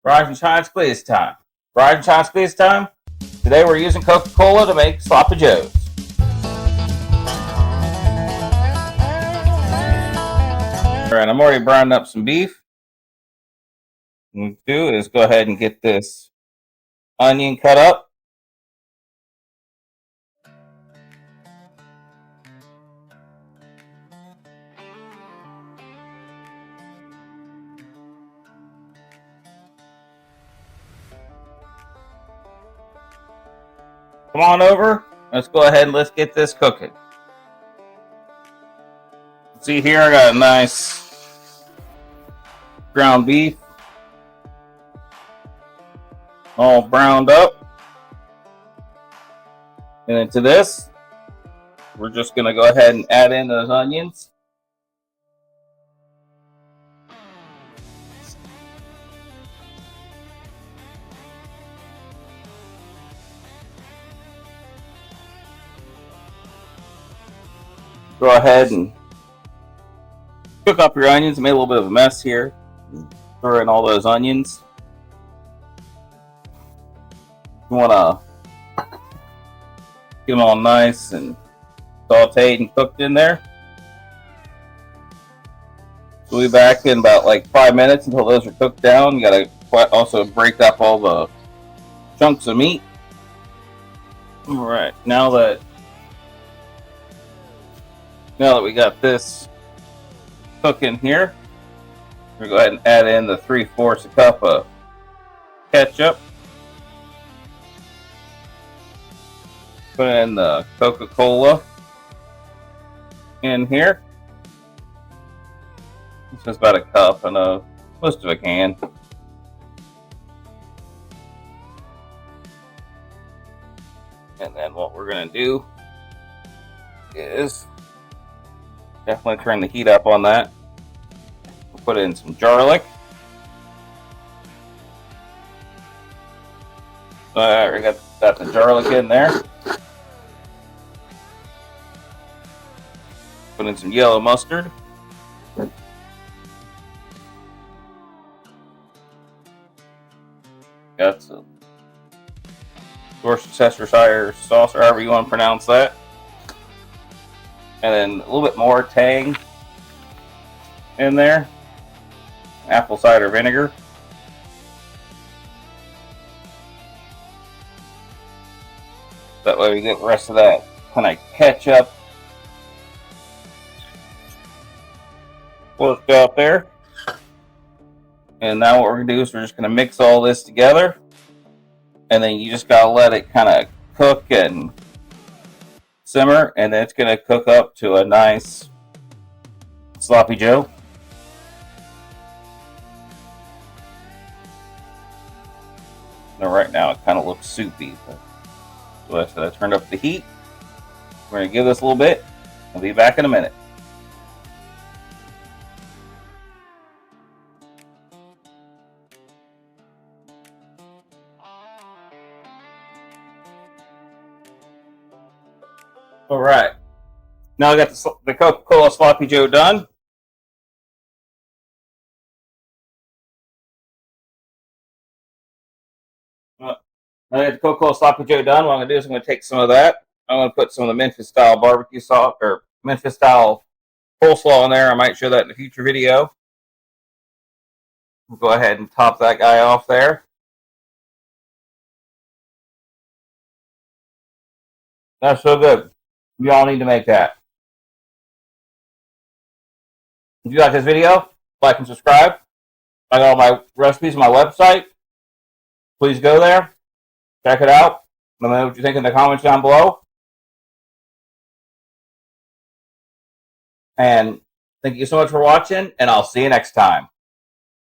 Rise and shine squeeze time. Rise and shine squeeze time. Today we're using Coca-Cola to make sloppy joes. Alright, I'm already browning up some beef. What we do is go ahead and get this onion cut up. Come on over. Let's go ahead and let's get this cooking. See here, I got a nice ground beef, all browned up. And into this, we're just going to go ahead and add in those onions. Go ahead and cook up your onions. I made a little bit of a mess here. Throw in all those onions. You want to get them all nice and sauteed and cooked in there. So we'll be back in about like 5 minutes until those are cooked down. You gotta also break up all the chunks of meat. Alright, now that we got this cooking here, we're going to go ahead and add in the 3/4 cup of ketchup. Put in the Coca-Cola in here. This is about a cup, I know, most of a can. And then what we're going to do is definitely turn the heat up on that. We'll put in some garlic. Alright, we got the garlic in there. Put in some yellow mustard. Got some Worcestershire sauce, or however you want to pronounce that. And then a little bit more tang in there. Apple cider vinegar. That way we get the rest of that kind of ketchup. Let's go up there. And now what we're going to do is we're just going to mix all this together. And then you just got to let it kind of cook and simmer, and then it's going to cook up to a nice sloppy joe. Now right now it kind of looks soupy, but so I said I turned up the heat. We're going to give this a little bit. We'll be back in a minute. All right, now I got the Coca-Cola Sloppy Joe done. I got the Coca-Cola Sloppy Joe done. What I'm going to do is I'm going to take some of that. I'm going to put some of the Memphis style barbecue sauce or Memphis style coleslaw in there. I might show that in a future video. We'll go ahead and top that guy off there. That's so good. You all need to make that. If you like this video, like and subscribe. I got all my recipes on my website. Please go there. Check it out. Let me know what you think in the comments down below. And thank you so much for watching, and I'll see you next time.